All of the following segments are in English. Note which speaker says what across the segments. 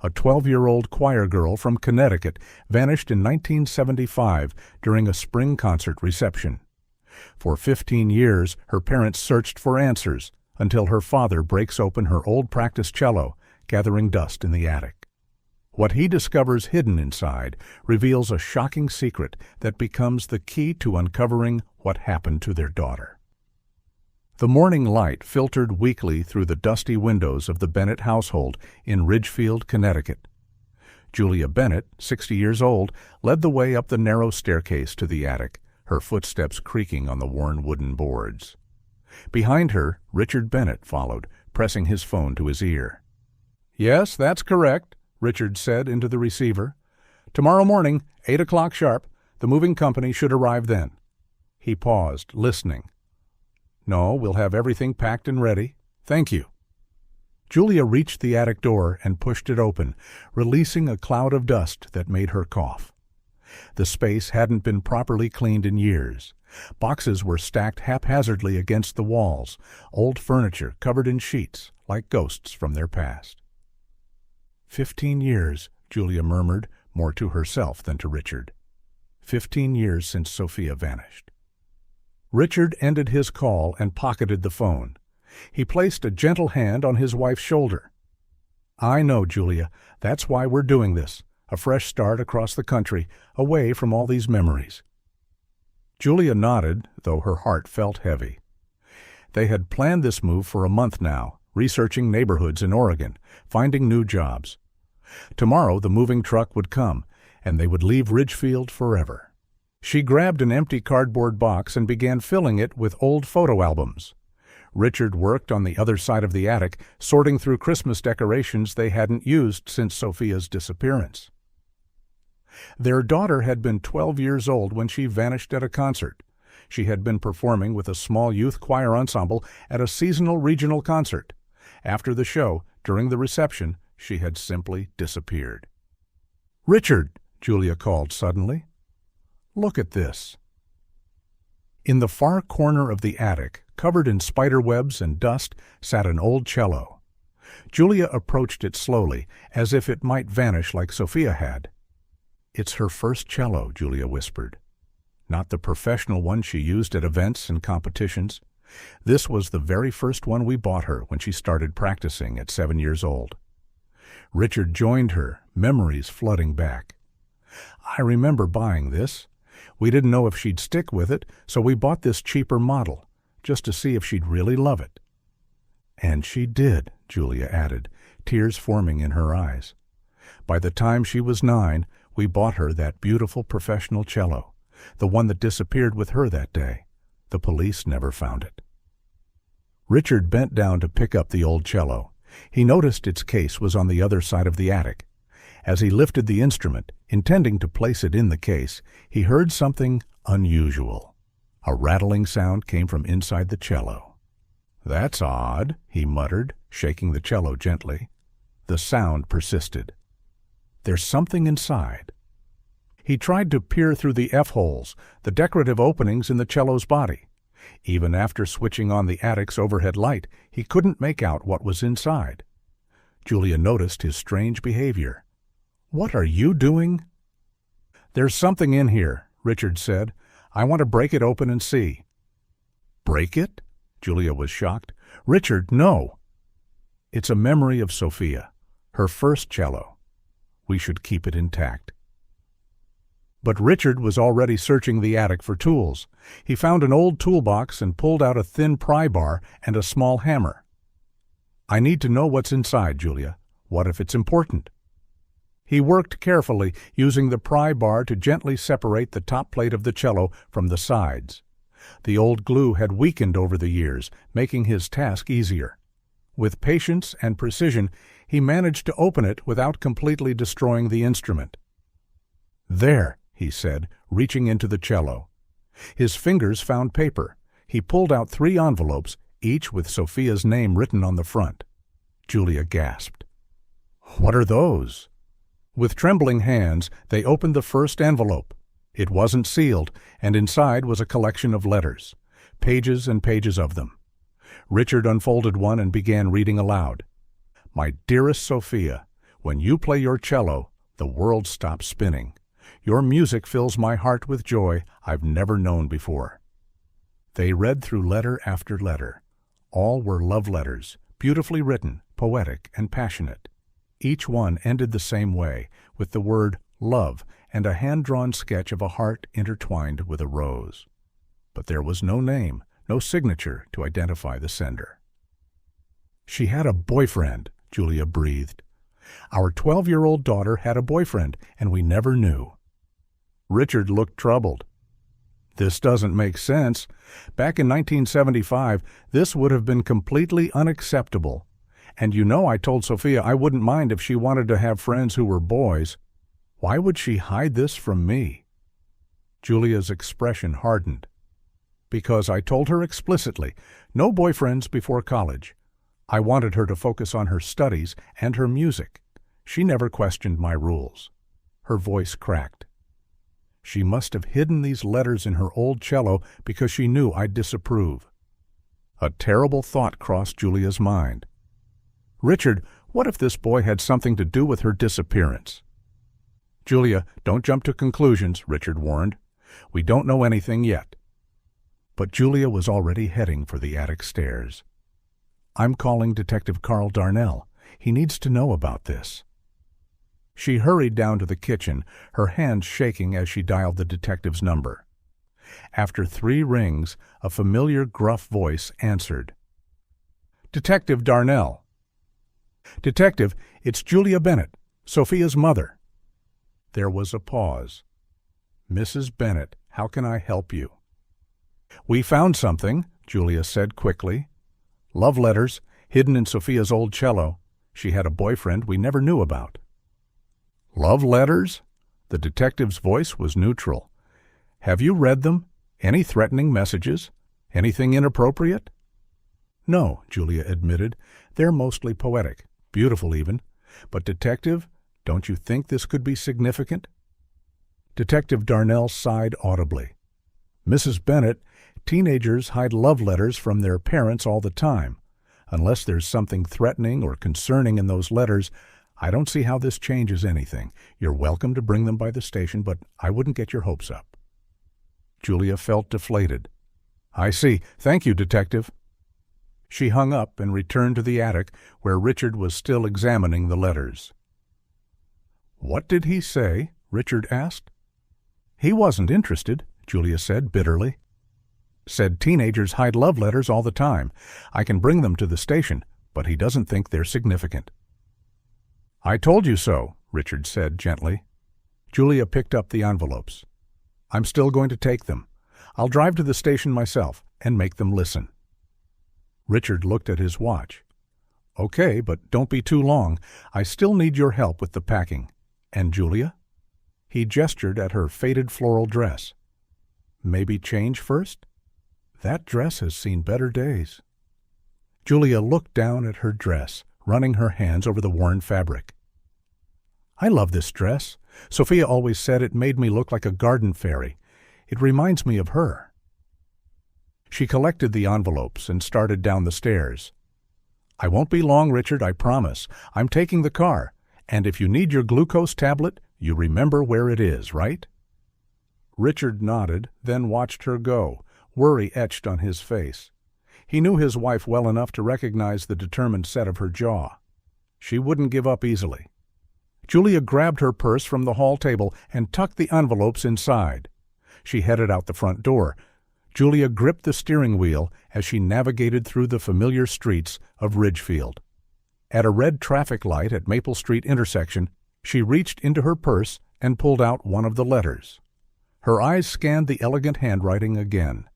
Speaker 1: A 12-year-old choir girl from Connecticut vanished in 1975 during a spring concert reception. For 15 years, her parents searched for answers until her father breaks open her old practice cello, gathering dust in the attic. What he discovers hidden inside reveals a shocking secret that becomes the key to uncovering what happened to their daughter. The morning light filtered weakly through the dusty windows of the Bennett household in Ridgefield, Connecticut. Julia Bennett, 60 years old, led the way up the narrow staircase to the attic, her footsteps creaking on the worn wooden boards. Behind her, Richard Bennett followed, pressing his phone to his ear. "Yes, that's correct," Richard said into the receiver. "Tomorrow morning, 8 o'clock sharp. The moving company should arrive then." He paused, listening. "No, we'll have everything packed and ready. Thank you." Julia reached the attic door and pushed it open, releasing a cloud of dust that made her cough. The space hadn't been properly cleaned in years. Boxes were stacked haphazardly against the walls, old furniture covered in sheets, like ghosts from their past. 15 years, Julia murmured, more to herself than to Richard. 15 years since Sophia vanished. Richard ended his call and pocketed the phone. He placed a gentle hand on his wife's shoulder. "I know, Julia. That's why we're doing this. A fresh start across the country, away from all these memories." Julia nodded, though her heart felt heavy. They had planned this move for a month now, researching neighborhoods in Oregon, finding new jobs. Tomorrow the moving truck would come, and they would leave Ridgefield forever. She grabbed an empty cardboard box and began filling it with old photo albums. Richard worked on the other side of the attic, sorting through Christmas decorations they hadn't used since Sophia's disappearance. Their daughter had been 12 years old when she vanished at a concert. She had been performing with a small youth choir ensemble at a seasonal regional concert. After the show, during the reception, she had simply disappeared. "Richard!" Julia called suddenly. "Look at this." In the far corner of the attic, covered in spider webs and dust, sat an old cello. Julia approached it slowly, as if it might vanish like Sophia had. "It's her first cello," Julia whispered. Not the professional one she used at events and competitions. This was the very first one we bought her when she started practicing at 7 years old. Richard joined her, memories flooding back. "I remember buying this. We didn't know if she'd stick with it, so we bought this cheaper model, just to see if she'd really love it." "And she did," Julia added, tears forming in her eyes. "By the time she was 9, we bought her that beautiful professional cello, the one that disappeared with her that day. The police never found it." Richard bent down to pick up the old cello. He noticed its case was on the other side of the attic. As he lifted the instrument, intending to place it in the case, he heard something unusual. A rattling sound came from inside the cello. "That's odd," he muttered, shaking the cello gently. The sound persisted. "There's something inside." He tried to peer through the F-holes, the decorative openings in the cello's body. Even after switching on the attic's overhead light, he couldn't make out what was inside. Julia noticed his strange behavior. "What are you doing?" "There's something in here," Richard said. "I want to break it open and see." "Break it?" Julia was shocked. "Richard, no!" "It's a memory of Sophia, her first cello. We should keep it intact." But Richard was already searching the attic for tools. He found an old toolbox and pulled out a thin pry bar and a small hammer. "I need to know what's inside, Julia. What if it's important?" He worked carefully, using the pry bar to gently separate the top plate of the cello from the sides. The old glue had weakened over the years, making his task easier. With patience and precision, he managed to open it without completely destroying the instrument. "There," he said, reaching into the cello. His fingers found paper. He pulled out 3 envelopes, each with Sophia's name written on the front. Julia gasped. "What are those?" With trembling hands, they opened the first envelope. It wasn't sealed, and inside was a collection of letters, pages and pages of them. Richard unfolded one and began reading aloud. "My dearest Sophia, When you play your cello, the world stops spinning. Your music fills my heart with joy I've never known before." They read through letter after letter. All were love letters, beautifully written, poetic, and passionate. Each one ended the same way, with the word love and a hand-drawn sketch of a heart intertwined with a rose. But there was no name, no signature to identify the sender. "She had a boyfriend," Julia breathed. "Our 12-year-old daughter had a boyfriend, and we never knew." Richard looked troubled. "This doesn't make sense. Back in 1975, this would have been completely unacceptable. And you know I told Sophia I wouldn't mind if she wanted to have friends who were boys. Why would she hide this from me?" Julia's expression hardened. "Because I told her explicitly, no boyfriends before college. I wanted her to focus on her studies and her music. She never questioned my rules." Her voice cracked. "She must have hidden these letters in her old cello because she knew I'd disapprove." A terrible thought crossed Julia's mind. "Richard, what if this boy had something to do with her disappearance?" "Julia, don't jump to conclusions," Richard warned. "We don't know anything yet." But Julia was already heading for the attic stairs. "I'm calling Detective Carl Darnell. He needs to know about this." She hurried down to the kitchen, her hands shaking as she dialed the detective's number. After 3 rings, a familiar gruff voice answered. "Detective Darnell." "Detective, it's Julia Bennett, Sophia's mother." There was a pause. "Mrs. Bennett, how can I help you?" "We found something," Julia said quickly. "Love letters, hidden in Sophia's old cello. She had a boyfriend we never knew about." "Love letters?" The detective's voice was neutral. "Have you read them? Any threatening messages? Anything inappropriate?" "No," Julia admitted. "They're mostly poetic, beautiful even. But, Detective, don't you think this could be significant?" Detective Darnell sighed audibly. "Mrs. Bennett, teenagers hide love letters from their parents all the time. Unless there's something threatening or concerning in those letters, I don't see how this changes anything. You're welcome to bring them by the station, but I wouldn't get your hopes up." Julia felt deflated. "I see. Thank you, Detective." She hung up and returned to the attic, where Richard was still examining the letters. "What did he say?" Richard asked. "He wasn't interested," Julia said bitterly. "Said teenagers hide love letters all the time. I can bring them to the station, but he doesn't think they're significant." "I told you so," Richard said gently. Julia picked up the envelopes. "I'm still going to take them. I'll drive to the station myself and make them listen." Richard looked at his watch. "Okay, but don't be too long. I still need your help with the packing. And Julia?" He gestured at her faded floral dress. "Maybe change first? That dress has seen better days." Julia looked down at her dress, running her hands over the worn fabric. "I love this dress. Sophia always said it made me look like a garden fairy. It reminds me of her." She collected the envelopes and started down the stairs. "I won't be long, Richard, I promise. I'm taking the car, and if you need your glucose tablet, you remember where it is, right?" Richard nodded, then watched her go, worry etched on his face. He knew his wife well enough to recognize the determined set of her jaw. She wouldn't give up easily. Julia grabbed her purse from the hall table and tucked the envelopes inside. She headed out the front door. Julia gripped the steering wheel as she navigated through the familiar streets of Ridgefield. At a red traffic light at Maple Street intersection, she reached into her purse and pulled out one of the letters. Her eyes scanned the elegant handwriting again.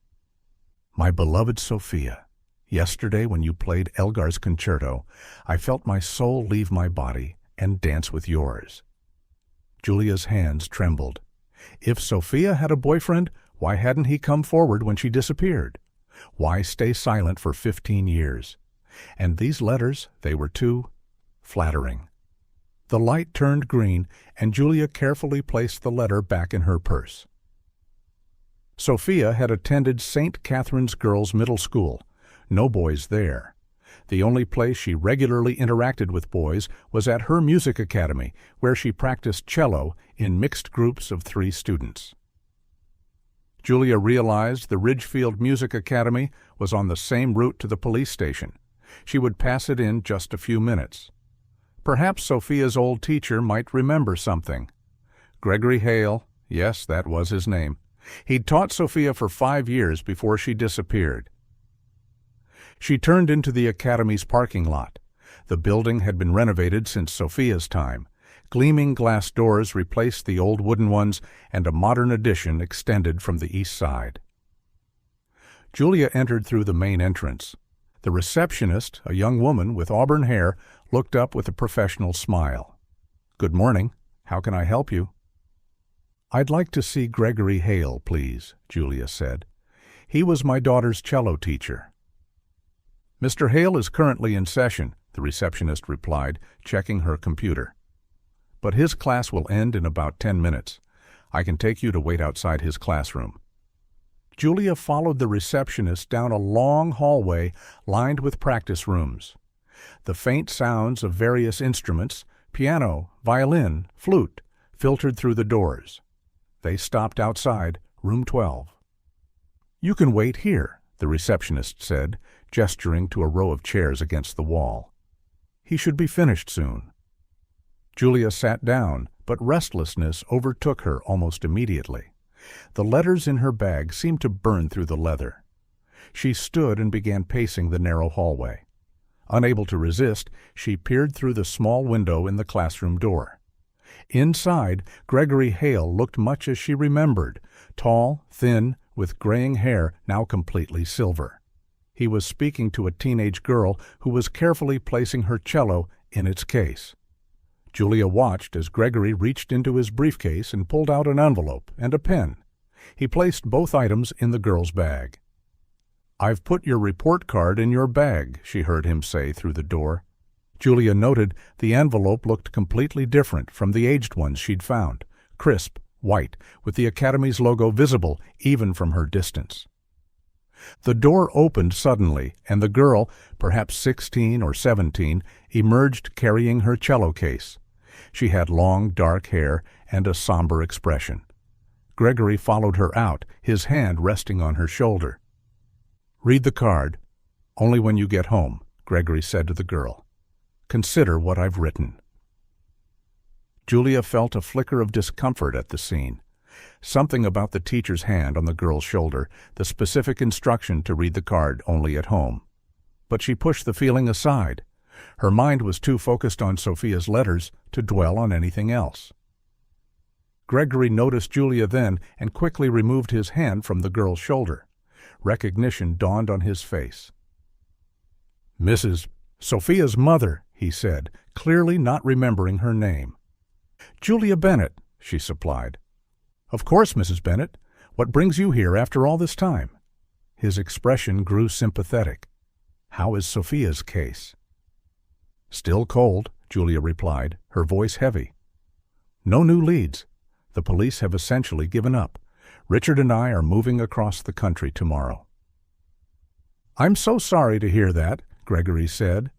Speaker 1: "My beloved Sophia, yesterday when you played Elgar's concerto, I felt my soul leave my body and dance with yours." Julia's hands trembled. If Sophia had a boyfriend, why hadn't he come forward when she disappeared? Why stay silent for 15 years? And these letters, they were too flattering. The light turned green, and Julia carefully placed the letter back in her purse. Sophia had attended St. Catherine's Girls' Middle School. No boys there. The only place she regularly interacted with boys was at her music academy, where she practiced cello in mixed groups of 3 students. Julia realized the Ridgefield Music Academy was on the same route to the police station. She would pass it in just a few minutes. Perhaps Sophia's old teacher might remember something. Gregory Hale, yes, that was his name. He'd taught Sophia for 5 years before she disappeared. She turned into the academy's parking lot. The building had been renovated since Sophia's time. Gleaming glass doors replaced the old wooden ones, and a modern addition extended from the east side. Julia entered through the main entrance. The receptionist, a young woman with auburn hair, looked up with a professional smile. "Good morning. How can I help you?" "I'd like to see Gregory Hale, please," Julia said. "He was my daughter's cello teacher." "Mr. Hale is currently in session," the receptionist replied, checking her computer. "But his class will end in about 10 minutes. I can take you to wait outside his classroom." Julia followed the receptionist down a long hallway lined with practice rooms. The faint sounds of various instruments, piano, violin, flute, filtered through the doors. They stopped outside room 12. "You can wait here," the receptionist said, gesturing to a row of chairs against the wall. "He should be finished soon." Julia sat down, but restlessness overtook her almost immediately. The letters in her bag seemed to burn through the leather. She stood and began pacing the narrow hallway. Unable to resist, she peered through the small window in the classroom door. Inside, Gregory Hale looked much as she remembered, tall, thin, with graying hair now completely silver. He was speaking to a teenage girl who was carefully placing her cello in its case. Julia watched as Gregory reached into his briefcase and pulled out an envelope and a pen. He placed both items in the girl's bag. "I've put your report card in your bag," she heard him say through the door. Julia noted the envelope looked completely different from the aged ones she'd found, crisp, white, with the Academy's logo visible even from her distance. The door opened suddenly, and the girl, perhaps 16 or 17, emerged carrying her cello case. She had long, dark hair and a somber expression. Gregory followed her out, his hand resting on her shoulder. "Read the card. Only when you get home," Gregory said to the girl. "Consider what I've written." Julia felt a flicker of discomfort at the scene. Something about the teacher's hand on the girl's shoulder, the specific instruction to read the card only at home. But she pushed the feeling aside. Her mind was too focused on Sophia's letters to dwell on anything else. Gregory noticed Julia then and quickly removed his hand from the girl's shoulder. Recognition dawned on his face. "Mrs. Sophia's mother," he said, clearly not remembering her name. "Julia Bennett," she supplied. "Of course, Mrs. Bennett. What brings you here after all this time?" His expression grew sympathetic. "How is Sophia's case?" "Still cold," Julia replied, her voice heavy. "No new leads. The police have essentially given up. Richard and I are moving across the country tomorrow." "I'm so sorry to hear that," Gregory said,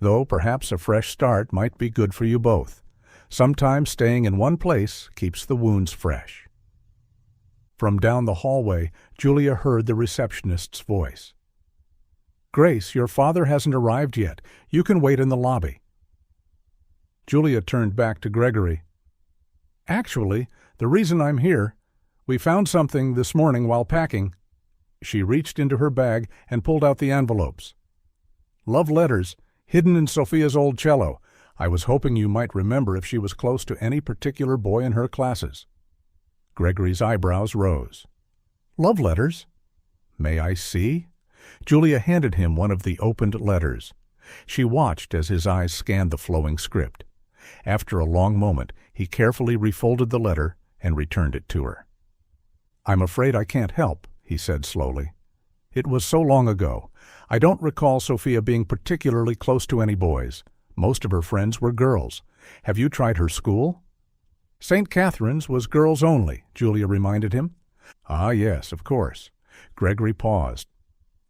Speaker 1: "though perhaps a fresh start might be good for you both. Sometimes staying in one place keeps the wounds fresh." From down the hallway, Julia heard the receptionist's voice. "Grace, your father hasn't arrived yet. You can wait in the lobby." Julia turned back to Gregory. "Actually, the reason I'm here, we found something this morning while packing." She reached into her bag and pulled out the envelopes. "Love letters, hidden in Sophia's old cello. I was hoping you might remember if she was close to any particular boy in her classes." Gregory's eyebrows rose. "Love letters? May I see?" Julia handed him one of the opened letters. She watched as his eyes scanned the flowing script. After a long moment, he carefully refolded the letter and returned it to her. "I'm afraid I can't help," he said slowly. "It was so long ago. I don't recall Sophia being particularly close to any boys. Most of her friends were girls. Have you tried her school?" "St. Catherine's was girls only," Julia reminded him. "Ah, yes, of course." Gregory paused.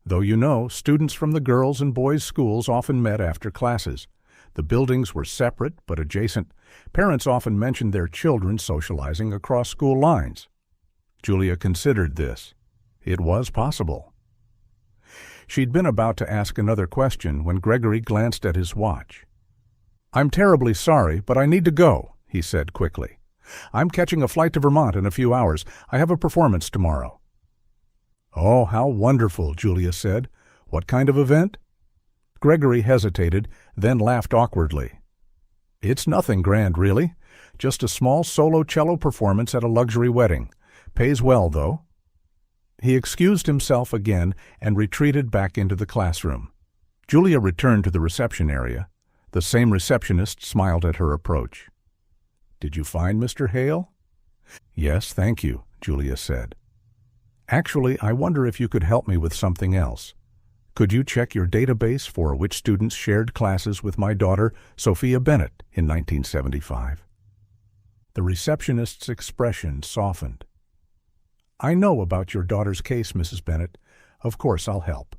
Speaker 1: Though you know, students from the girls' and boys' schools often met after classes. The buildings were separate but adjacent. Parents often mentioned their children socializing across school lines. Julia considered this. It was possible. She'd been about to ask another question when Gregory glanced at his watch. "I'm terribly sorry, but I need to go," he said quickly. "I'm catching a flight to Vermont in a few hours. I have a performance tomorrow." "Oh, how wonderful," Julia said. "What kind of event?" Gregory hesitated, then laughed awkwardly. "It's nothing grand, really. Just a small solo cello performance at a luxury wedding. Pays well, though." He excused himself again and retreated back into the classroom. Julia returned to the reception area. The same receptionist smiled at her approach. "Did you find Mr. Hale?" "Yes, thank you," Julia said. "Actually, I wonder if you could help me with something else. Could you check your database for which students shared classes with my daughter, Sophia Bennett, in 1975? The receptionist's expression softened. "I know about your daughter's case, Mrs. Bennett. Of course I'll help."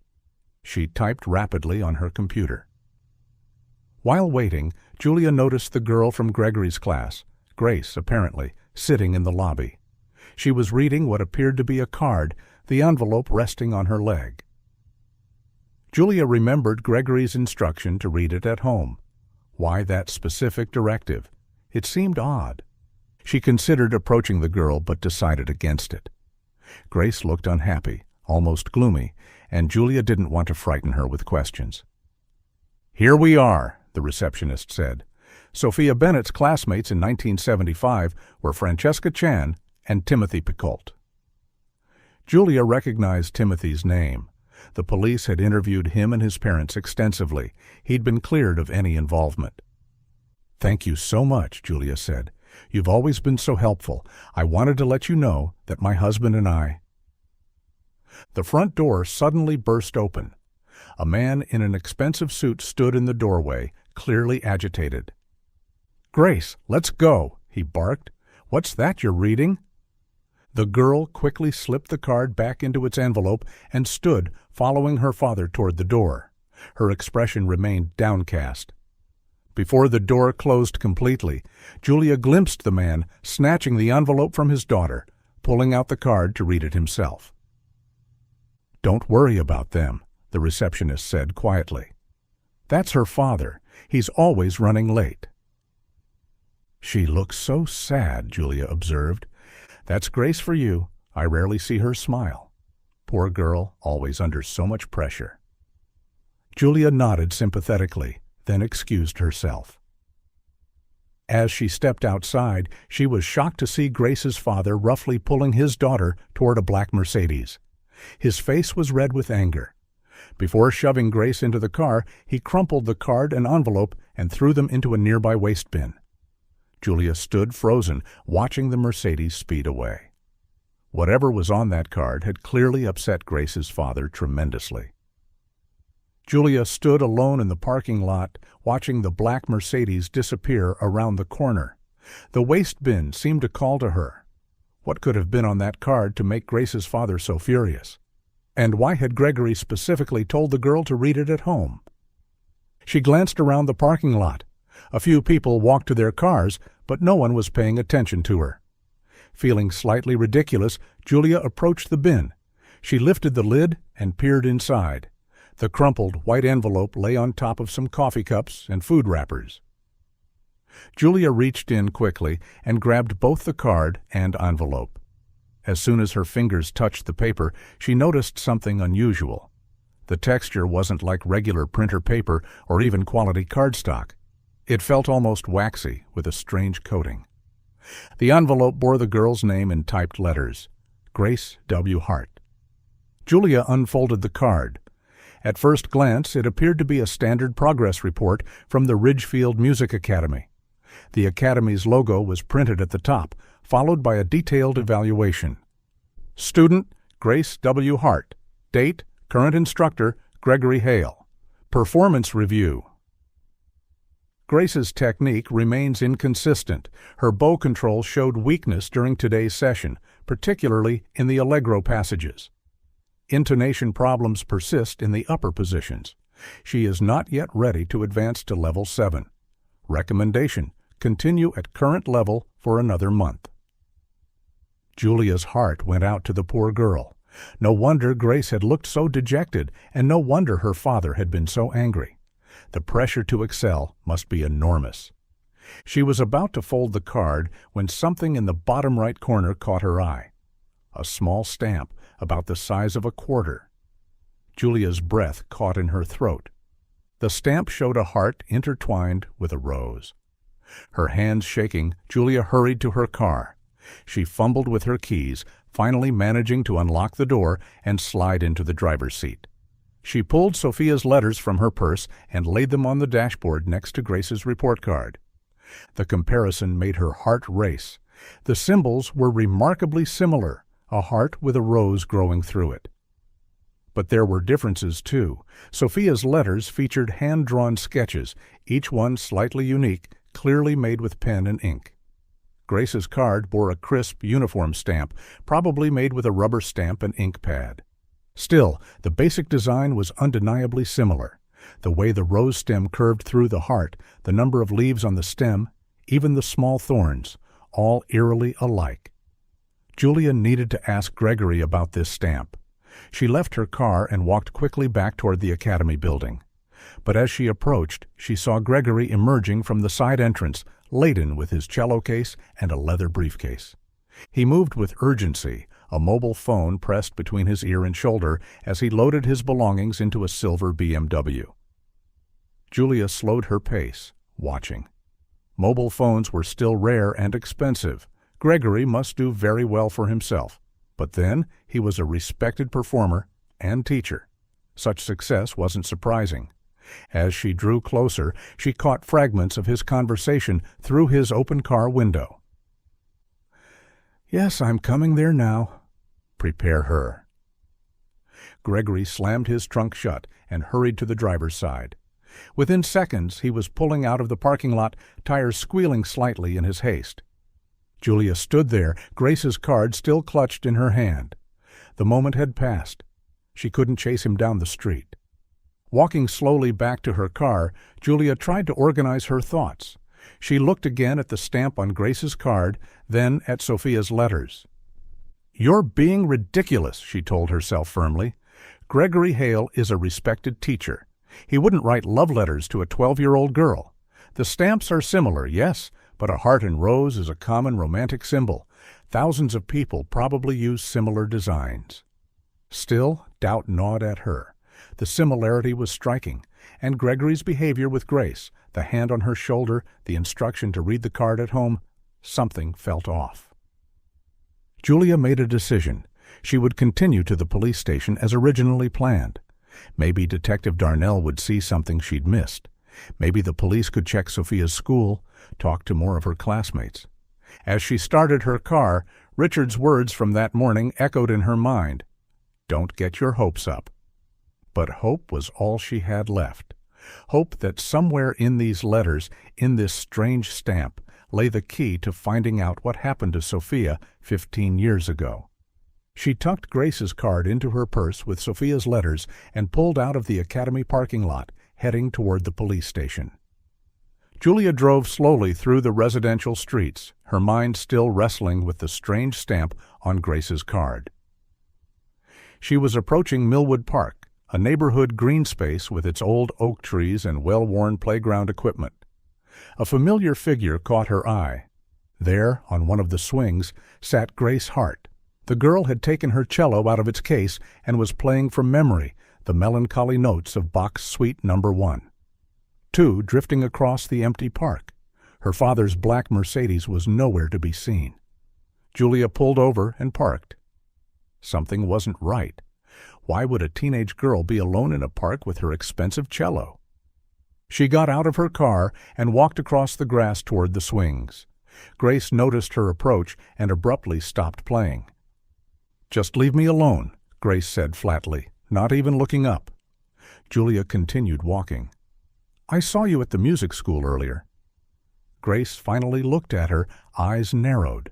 Speaker 1: She typed rapidly on her computer. While waiting, Julia noticed the girl from Gregory's class, Grace apparently, sitting in the lobby. She was reading what appeared to be a card, the envelope resting on her leg. Julia remembered Gregory's instruction to read it at home. Why that specific directive? It seemed odd. She considered approaching the girl but decided against it. Grace looked unhappy, almost gloomy, and Julia didn't want to frighten her with questions. "Here we are," the receptionist said. "Sophia Bennett's classmates in 1975 were Francesca Chan and Timothy Picoult." Julia recognized Timothy's name. The police had interviewed him and his parents extensively. He'd been cleared of any involvement. "Thank you so much," Julia said. "You've always been so helpful. I wanted to let you know that my husband and I—" The front door suddenly burst open. A man in an expensive suit stood in the doorway, clearly agitated. "Grace, let's go," he barked. "What's that you're reading?" The girl quickly slipped the card back into its envelope and stood, following her father toward the door. Her expression remained downcast. Before the door closed completely, Julia glimpsed the man snatching the envelope from his daughter, pulling out the card to read it himself. "Don't worry about them," the receptionist said quietly. "That's her father. He's always running late." "She looks so sad," Julia observed. "That's Grace for you. I rarely see her smile. Poor girl, always under so much pressure." Julia nodded sympathetically, then excused herself. As she stepped outside, she was shocked to see Grace's father roughly pulling his daughter toward a black Mercedes. His face was red with anger. Before shoving Grace into the car, he crumpled the card and envelope and threw them into a nearby waste bin. Julia stood frozen, watching the Mercedes speed away. Whatever was on that card had clearly upset Grace's father tremendously. Julia stood alone in the parking lot, watching the black Mercedes disappear around the corner. The waste bin seemed to call to her. What could have been on that card to make Grace's father so furious? And why had Gregory specifically told the girl to read it at home? She glanced around the parking lot. A few people walked to their cars, but no one was paying attention to her. Feeling slightly ridiculous, Julia approached the bin. She lifted the lid and peered inside. The crumpled white envelope lay on top of some coffee cups and food wrappers. Julia reached in quickly and grabbed both the card and envelope. As soon as her fingers touched the paper, she noticed something unusual. The texture wasn't like regular printer paper or even quality cardstock. It felt almost waxy, with a strange coating. The envelope bore the girl's name in typed letters, Grace W. Hart. Julia unfolded the card. At first glance, it appeared to be a standard progress report from the Ridgefield Music Academy. The Academy's logo was printed at the top, followed by a detailed evaluation. Student, Grace W. Hart. Date, current instructor, Gregory Hale. Performance review. Grace's technique remains inconsistent. Her bow control showed weakness during today's session, particularly in the allegro passages. Intonation problems persist in the upper positions. She is not yet ready to advance to level 7. Recommendation: continue at current level for another month. Julia's heart went out to the poor girl. No wonder Grace had looked so dejected, and no wonder her father had been so angry. The pressure to excel must be enormous. She was about to fold the card when something in the bottom right corner caught her eye. A small stamp about the size of a quarter. Julia's breath caught in her throat. The stamp showed a heart intertwined with a rose. Her hands shaking, Julia hurried to her car. She fumbled with her keys, finally managing to unlock the door and slide into the driver's seat. She pulled Sophia's letters from her purse and laid them on the dashboard next to Grace's report card. The comparison made her heart race. The symbols were remarkably similar, a heart with a rose growing through it. But there were differences, too. Sophia's letters featured hand-drawn sketches, each one slightly unique, clearly made with pen and ink. Grace's card bore a crisp uniform stamp, probably made with a rubber stamp and ink pad. Still, the basic design was undeniably similar. The way the rose stem curved through the heart, the number of leaves on the stem, even the small thorns, all eerily alike. Julia needed to ask Gregory about this stamp. She left her car and walked quickly back toward the academy building. But as she approached, she saw Gregory emerging from the side entrance, laden with his cello case and a leather briefcase. He moved with urgency, a mobile phone pressed between his ear and shoulder as he loaded his belongings into a silver BMW. Julia slowed her pace, watching. Mobile phones were still rare and expensive. Gregory must do very well for himself. But then, he was a respected performer and teacher. Such success wasn't surprising. As she drew closer, she caught fragments of his conversation through his open car window. "Yes, I'm coming there now. Prepare her." Gregory slammed his trunk shut and hurried to the driver's side. Within seconds, he was pulling out of the parking lot, tires squealing slightly in his haste. Julia stood there, Grace's card still clutched in her hand. The moment had passed. She couldn't chase him down the street. Walking slowly back to her car, Julia tried to organize her thoughts. She looked again at the stamp on Grace's card, then at Sophia's letters. "You're being ridiculous," she told herself firmly. "Gregory Hale is a respected teacher. He wouldn't write love letters to a 12-year-old girl. The stamps are similar, yes, but a heart and rose is a common romantic symbol. Thousands of people probably use similar designs." Still, doubt gnawed at her. The similarity was striking, and Gregory's behavior with Grace, the hand on her shoulder, the instruction to read the card at home, something felt off. Julia made a decision. She would continue to the police station as originally planned. Maybe Detective Darnell would see something she'd missed. Maybe the police could check Sophia's school, talk to more of her classmates. As she started her car, Richard's words from that morning echoed in her mind. "Don't get your hopes up." But hope was all she had left. Hope that somewhere in these letters, in this strange stamp, lay the key to finding out what happened to Sophia 15 years ago. She tucked Grace's card into her purse with Sophia's letters and pulled out of the academy parking lot, heading toward the police station. Julia drove slowly through the residential streets, her mind still wrestling with the strange stamp on Grace's card. She was approaching Millwood Park, a neighborhood green space with its old oak trees and well-worn playground equipment. A familiar figure caught her eye. There, on one of the swings, sat Grace Hart. The girl had taken her cello out of its case and was playing from memory the melancholy notes of Bach's Suite No. 1. 2 drifting across the empty park. Her father's black Mercedes was nowhere to be seen. Julia pulled over and parked. Something wasn't right. Why would a teenage girl be alone in a park with her expensive cello? She got out of her car and walked across the grass toward the swings. Grace noticed her approach and abruptly stopped playing. "Just leave me alone," Grace said flatly, not even looking up. Julia continued walking. "I saw you at the music school earlier." Grace finally looked at her, eyes narrowed.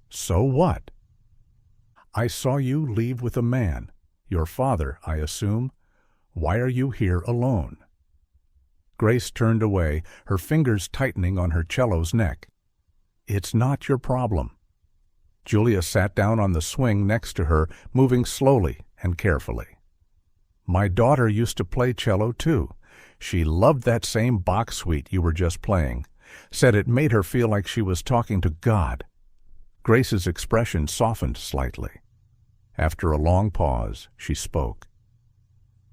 Speaker 1: "So what?" "I saw you leave with a man. Your father, I assume. Why are you here alone?" Grace turned away, her fingers tightening on her cello's neck. "It's not your problem." Julia sat down on the swing next to her, moving slowly and carefully. "My daughter used to play cello, too. She loved that same Bach suite you were just playing. Said it made her feel like she was talking to God." Grace's expression softened slightly. After a long pause, she spoke.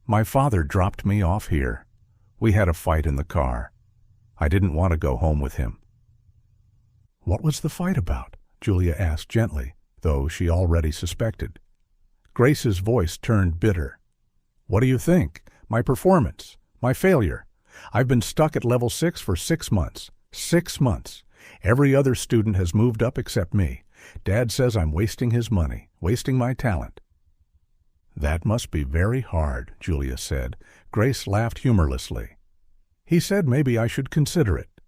Speaker 1: "My father dropped me off here. We had a fight in the car. I didn't want to go home with him." "What was the fight about?" Julia asked gently, though she already suspected. Grace's voice turned bitter. "What do you think? My performance? My failure? I've been stuck at level 6 for 6 months. 6 months. Every other student has moved up except me. Dad says I'm wasting his money, wasting my talent." "That must be very hard," Julia said. Grace laughed humorlessly. "He said maybe I should consider it."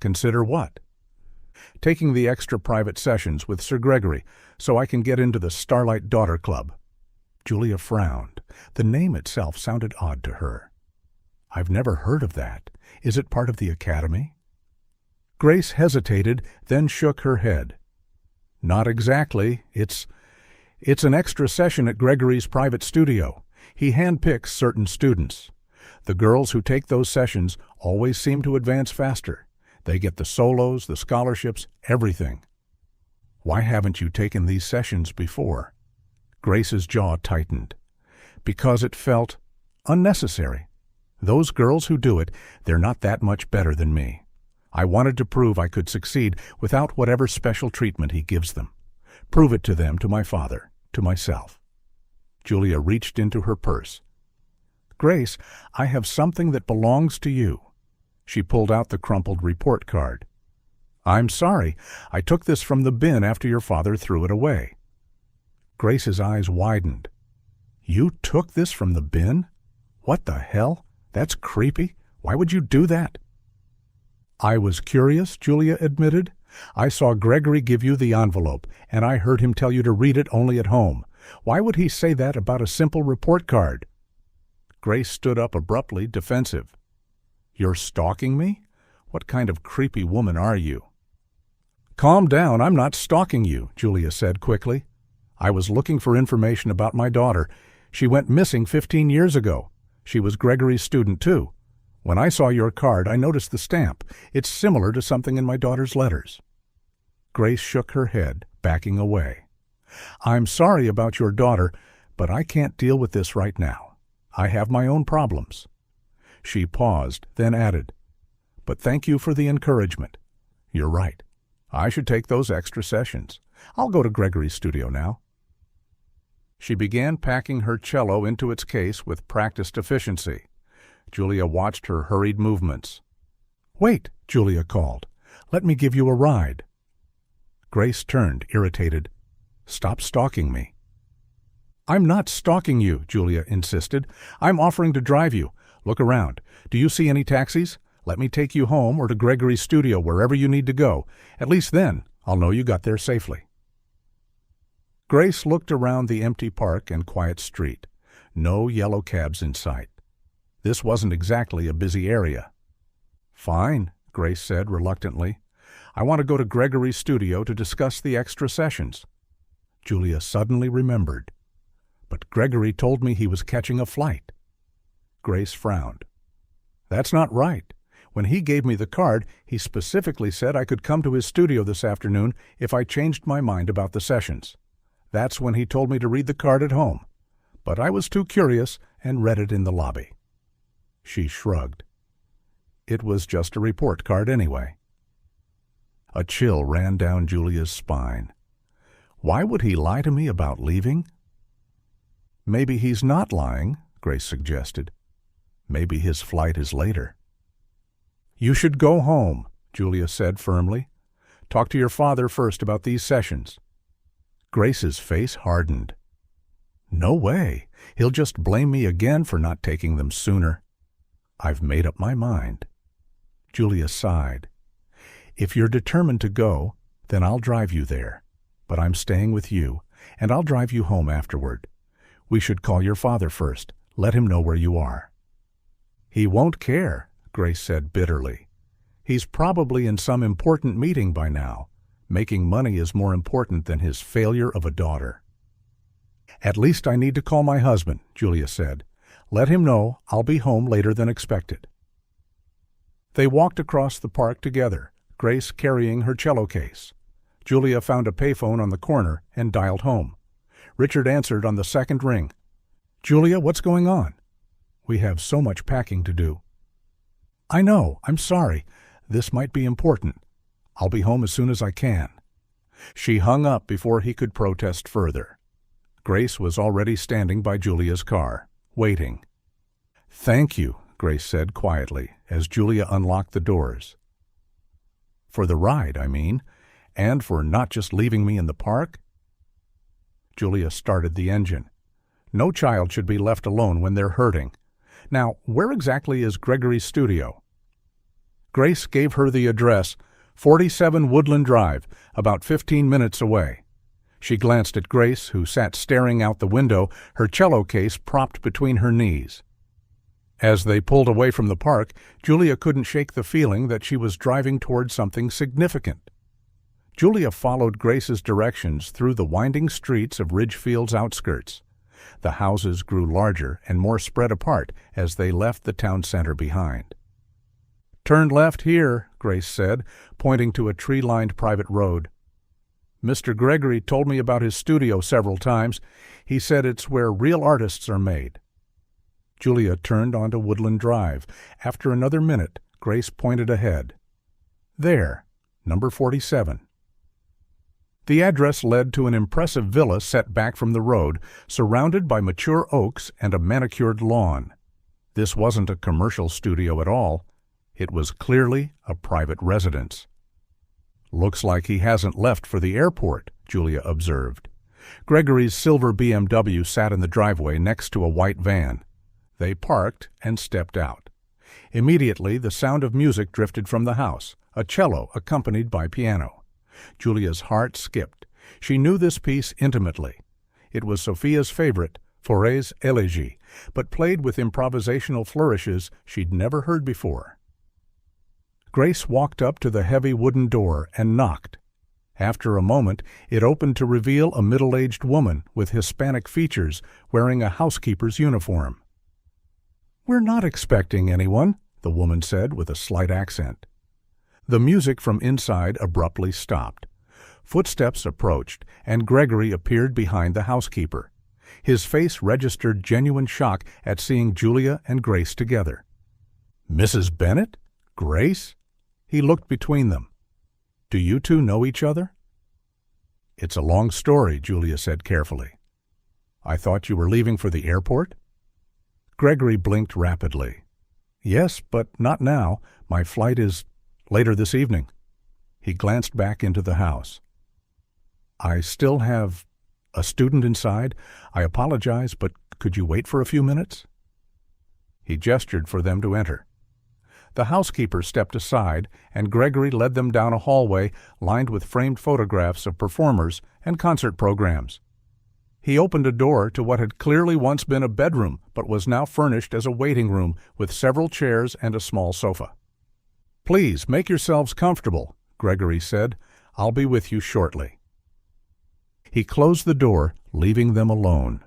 Speaker 1: "Consider what?" "Taking the extra private sessions with Sir Gregory so I can get into the Starlight Daughter Club." Julia frowned. The name itself sounded odd to her. "I've never heard of that. Is it part of the academy?" Grace hesitated, then shook her head. "Not exactly. It's an extra session at Gregory's private studio. He handpicks certain students. The girls who take those sessions always seem to advance faster. They get the solos, the scholarships, everything." "Why haven't you taken these sessions before?" Grace's jaw tightened. "Because it felt unnecessary. Those girls who do it, they're not that much better than me. I wanted to prove I could succeed without whatever special treatment he gives them. Prove it to them, to my father, to myself." Julia reached into her purse. "Grace, I have something that belongs to you." She pulled out the crumpled report card. "I'm sorry. I took this from the bin after your father threw it away." Grace's eyes widened. "You took this from the bin? What the hell? That's creepy. Why would you do that?" "I was curious," Julia admitted. "I saw Gregory give you the envelope, and I heard him tell you to read it only at home. Why would he say that about a simple report card?" Grace stood up abruptly, defensive. "You're stalking me? What kind of creepy woman are you?" "Calm down, I'm not stalking you," Julia said quickly. "I was looking for information about my daughter. She went missing 15 years ago. She was Gregory's student, too. When I saw your card, I noticed the stamp. It's similar to something in my daughter's letters." Grace shook her head, backing away. "I'm sorry about your daughter, but I can't deal with this right now. I have my own problems." She paused, then added, "But thank you for the encouragement. You're right. I should take those extra sessions. I'll go to Gregory's studio now." She began packing her cello into its case with practiced efficiency. Julia watched her hurried movements. "Wait," Julia called. "Let me give you a ride." Grace turned, irritated. "Stop stalking me." "I'm not stalking you," Julia insisted. "I'm offering to drive you. Look around. Do you see any taxis? Let me take you home or to Gregory's studio, wherever you need to go. At least then, I'll know you got there safely." Grace looked around the empty park and quiet street. No yellow cabs in sight. This wasn't exactly a busy area. "Fine," Grace said reluctantly. "I want to go to Gregory's studio to discuss the extra sessions." Julia suddenly remembered. "But Gregory told me he was catching a flight." Grace frowned. "That's not right. When he gave me the card, he specifically said I could come to his studio this afternoon if I changed my mind about the sessions. That's when he told me to read the card at home. But I was too curious and read it in the lobby." She shrugged. It was just a report card anyway. A chill ran down Julia's spine. Why would he lie to me about leaving? "Maybe he's not lying," Grace suggested. "Maybe his flight is later." "You should go home," Julia said firmly. "Talk to your father first about these sessions." Grace's face hardened. "No way. He'll just blame me again for not taking them sooner." "I've made up my mind." Julia sighed. "If you're determined to go, then I'll drive you there. But I'm staying with you, and I'll drive you home afterward. We should call your father first. Let him know where you are." "He won't care," Grace said bitterly. "He's probably in some important meeting by now. Making money is more important than his failure of a daughter." "At least I need to call my husband," Julia said. "Let him know I'll be home later than expected." They walked across the park together, Grace carrying her cello case. Julia found a payphone on the corner and dialed home. Richard answered on the second ring. "Julia, what's going on?" "We have so much packing to do." "I know. I'm sorry. This might be important. I'll be home as soon as I can." She hung up before he could protest further. Grace was already standing by Julia's car, waiting. "Thank you," Grace said quietly as Julia unlocked the doors. "For the ride, I mean, and for not just leaving me in the park?" Julia started the engine. No child should be left alone when they're hurting. Now, where exactly is Gregory's studio? Grace gave her the address, 47 Woodland Drive, about 15 minutes away. She glanced at Grace, who sat staring out the window, her cello case propped between her knees. As they pulled away from the park, Julia couldn't shake the feeling that she was driving toward something significant. Julia followed Grace's directions through the winding streets of Ridgefield's outskirts. The houses grew larger and more spread apart as they left the town center behind. "Turn left here," Grace said, pointing to a tree-lined private road. "Mr. Gregory told me about his studio several times. He said it's where real artists are made." Julia turned onto Woodland Drive. After another minute, Grace pointed ahead. "There, number 47. The address led to an impressive villa set back from the road, surrounded by mature oaks and a manicured lawn. This wasn't a commercial studio at all. It was clearly a private residence. "Looks like he hasn't left for the airport," Julia observed. Gregory's silver BMW sat in the driveway next to a white van. They parked and stepped out. Immediately, the sound of music drifted from the house, a cello accompanied by piano. Julia's heart skipped. She knew this piece intimately. It was Sophia's favorite, Fauré's Elegie, but played with improvisational flourishes she'd never heard before. Grace walked up to the heavy wooden door and knocked. After a moment, it opened to reveal a middle-aged woman with Hispanic features wearing a housekeeper's uniform. "We're not expecting anyone," the woman said with a slight accent. The music from inside abruptly stopped. Footsteps approached, and Gregory appeared behind the housekeeper. His face registered genuine shock at seeing Julia and Grace together. "Mrs. Bennet? Grace?" He looked between them. "Do you two know each other?" "It's a long story," Julia said carefully. "I thought you were leaving for the airport?" Gregory blinked rapidly. "Yes, but not now. My flight is later this evening." He glanced back into the house. "I still have a student inside. I apologize, but could you wait for a few minutes?" He gestured for them to enter. The housekeeper stepped aside, and Gregory led them down a hallway lined with framed photographs of performers and concert programs. He opened a door to what had clearly once been a bedroom, but was now furnished as a waiting room with several chairs and a small sofa. "Please, make yourselves comfortable," Gregory said. "I'll be with you shortly." He closed the door, leaving them alone.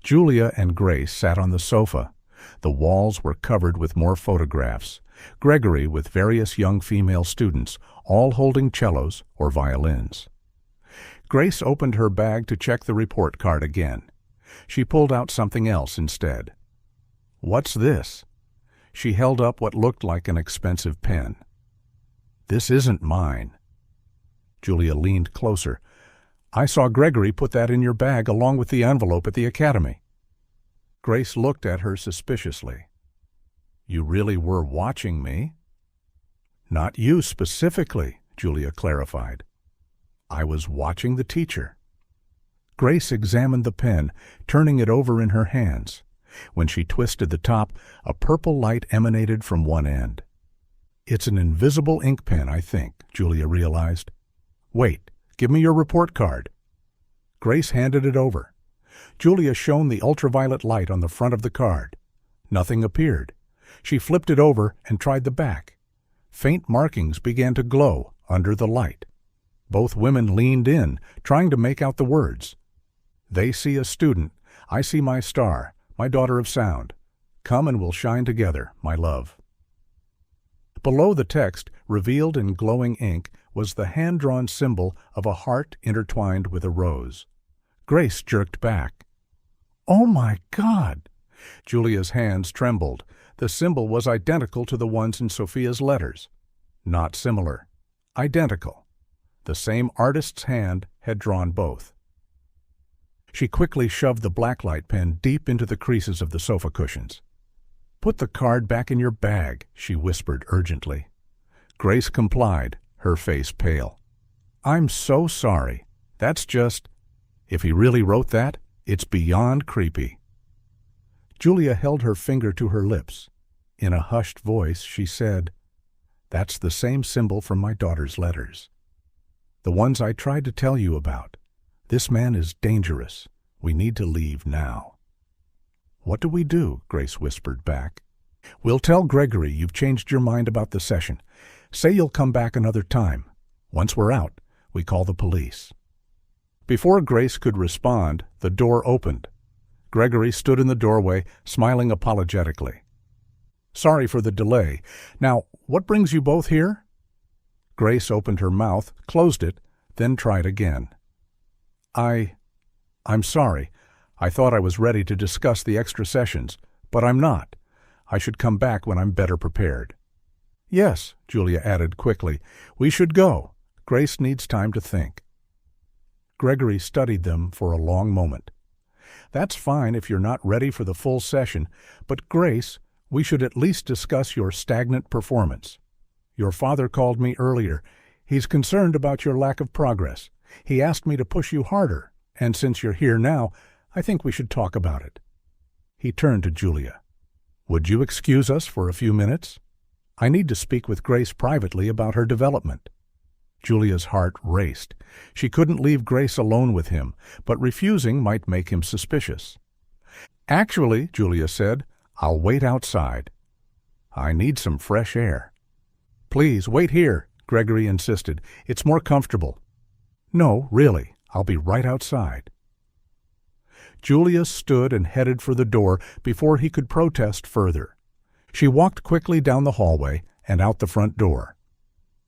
Speaker 1: Julia and Grace sat on the sofa. The walls were covered with more photographs. Gregory with various young female students, all holding cellos or violins. Grace opened her bag to check the report card again. She pulled out something else instead. "What's this?" She held up what looked like an expensive pen. "This isn't mine." Julia leaned closer. "I saw Gregory put that in your bag along with the envelope at the academy." Grace looked at her suspiciously. "You really were watching me?" "Not you specifically," Julia clarified. "I was watching the teacher." Grace examined the pen, turning it over in her hands. When she twisted the top, a purple light emanated from one end. "It's an invisible ink pen, I think," Julia realized. "Wait, give me your report card." Grace handed it over. Julia shone the ultraviolet light on the front of the card. Nothing appeared. She flipped it over and tried the back. Faint markings began to glow under the light. Both women leaned in, trying to make out the words. They see a student. I see my star, my daughter of sound. Come and we'll shine together, my love. Below the text, revealed in glowing ink, was the hand-drawn symbol of a heart intertwined with a rose. Grace jerked back. "Oh, my God!" Julia's hands trembled. The symbol was identical to the ones in Sophia's letters. Not similar. Identical. The same artist's hand had drawn both. She quickly shoved the blacklight pen deep into the creases of the sofa cushions. "Put the card back in your bag," she whispered urgently. Grace complied, her face pale. "I'm so sorry. That's just... If he really wrote that, it's beyond creepy." Julia held her finger to her lips. In a hushed voice, she said, "That's the same symbol from my daughter's letters. The ones I tried to tell you about. This man is dangerous. We need to leave now." "What do we do?" Grace whispered back. "We'll tell Gregory you've changed your mind about the session. Say you'll come back another time. Once we're out, we call the police." Before Grace could respond, the door opened. Gregory stood in the doorway, smiling apologetically. "Sorry for the delay. Now, what brings you both here?" Grace opened her mouth, closed it, then tried again. I'm sorry. I thought I was ready to discuss the extra sessions, but I'm not. I should come back when I'm better prepared." "Yes," Julia added quickly, "we should go. Grace needs time to think." Gregory studied them for a long moment. "That's fine if you're not ready for the full session, but Grace, we should at least discuss your stagnant performance. Your father called me earlier. He's concerned about your lack of progress. He asked me to push you harder, and since you're here now, I think we should talk about it." He turned to Julia. "Would you excuse us for a few minutes? I need to speak with Grace privately about her development." Julia's heart raced. She couldn't leave Grace alone with him, but refusing might make him suspicious. "Actually," Julia said, "I'll wait outside. I need some fresh air." "Please, wait here," Gregory insisted. "It's more comfortable." "No, really, I'll be right outside." Julia stood and headed for the door before he could protest further. She walked quickly down the hallway and out the front door.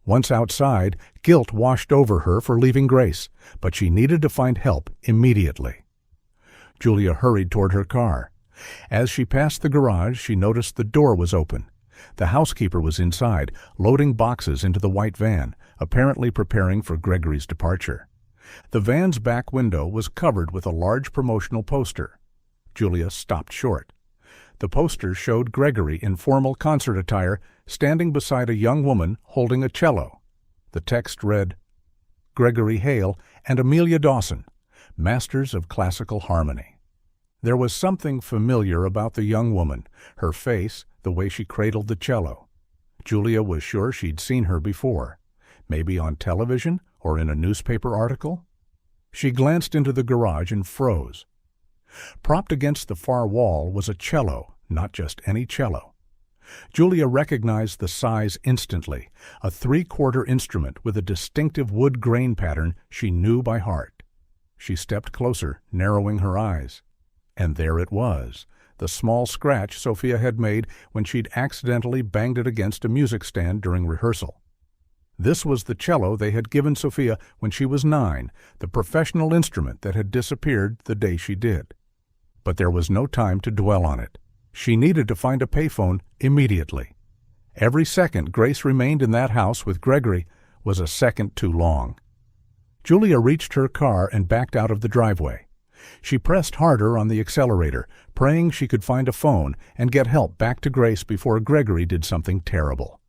Speaker 1: Once outside, guilt washed over her for leaving Grace, but she needed to find help immediately. Julia hurried toward her car. As she passed the garage, she noticed the door was open. The housekeeper was inside, loading boxes into the white van, apparently preparing for Gregory's departure. The van's back window was covered with a large promotional poster. Julia stopped short. The poster showed Gregory in formal concert attire, standing beside a young woman holding a cello. The text read, "Gregory Hale and Amelia Dawson, Masters of Classical Harmony." There was something familiar about the young woman, her face, the way she cradled the cello. Julia was sure she'd seen her before, maybe on television or in a newspaper article. She glanced into the garage and froze. Propped against the far wall was a cello, not just any cello. Julia recognized the size instantly, a 3/4 instrument with a distinctive wood grain pattern she knew by heart. She stepped closer, narrowing her eyes. And there it was, the small scratch Sophia had made when she'd accidentally banged it against a music stand during rehearsal. This was the cello they had given Sophia when she was 9, the professional instrument that had disappeared the day she did. But there was no time to dwell on it. She needed to find a payphone immediately. Every second Grace remained in that house with Gregory was a second too long. Julia reached her car and backed out of the driveway. She pressed harder on the accelerator, praying she could find a phone and get help back to Grace before Gregory did something terrible.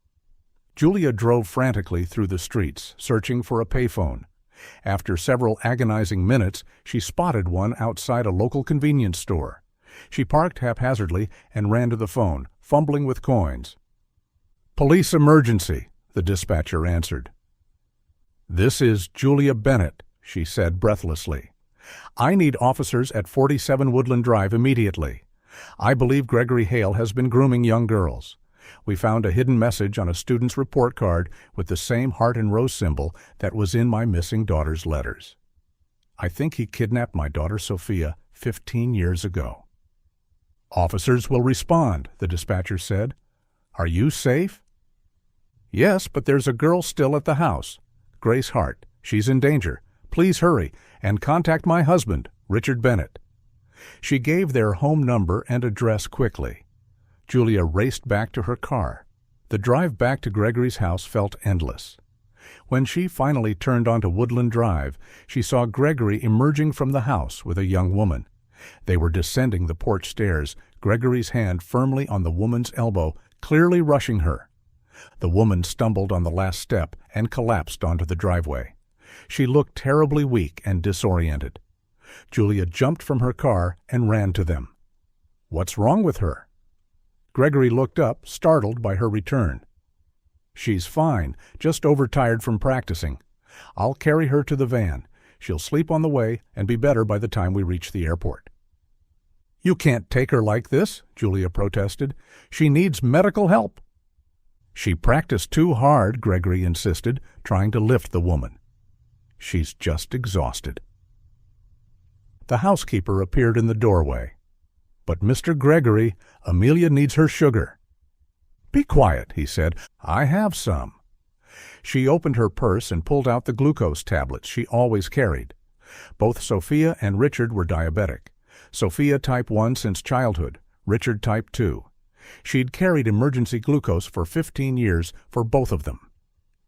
Speaker 1: Julia drove frantically through the streets, searching for a payphone. After several agonizing minutes, she spotted one outside a local convenience store. She parked haphazardly and ran to the phone, fumbling with coins. "Police emergency," the dispatcher answered. "This is Julia Bennett," she said breathlessly. I need officers at 47 Woodland Drive immediately. I believe Gregory Hale has been grooming young girls. We found a hidden message on a student's report card with the same heart and rose symbol that was in my missing daughter's letters. I think he kidnapped my daughter Sophia 15 years ago. Officers will respond, the dispatcher said. Are you safe? Yes, but there's a girl still at the house. Grace Hart. She's in danger. Please hurry and contact my husband, Richard Bennett. She gave their home number and address quickly. Julia raced back to her car. The drive back to Gregory's house felt endless. When she finally turned onto Woodland Drive, she saw Gregory emerging from the house with a young woman. They were descending the porch stairs, Gregory's hand firmly on the woman's elbow, clearly rushing her. The woman stumbled on the last step and collapsed onto the driveway. She looked terribly weak and disoriented. Julia jumped from her car and ran to them. What's wrong with her? Gregory looked up, startled by her return. She's fine, just overtired from practicing. I'll carry her to the van. She'll sleep on the way and be better by the time we reach the airport. You can't take her like this, Julia protested. She needs medical help. She practiced too hard, Gregory insisted, trying to lift the woman. She's just exhausted. The housekeeper appeared in the doorway. But Mr. Gregory, Amelia needs her sugar. Be quiet, he said. I have some. She opened her purse and pulled out the glucose tablets she always carried. Both Sophia and Richard were diabetic. Sophia type 1 since childhood, Richard type 2. She'd carried emergency glucose for 15 years for both of them.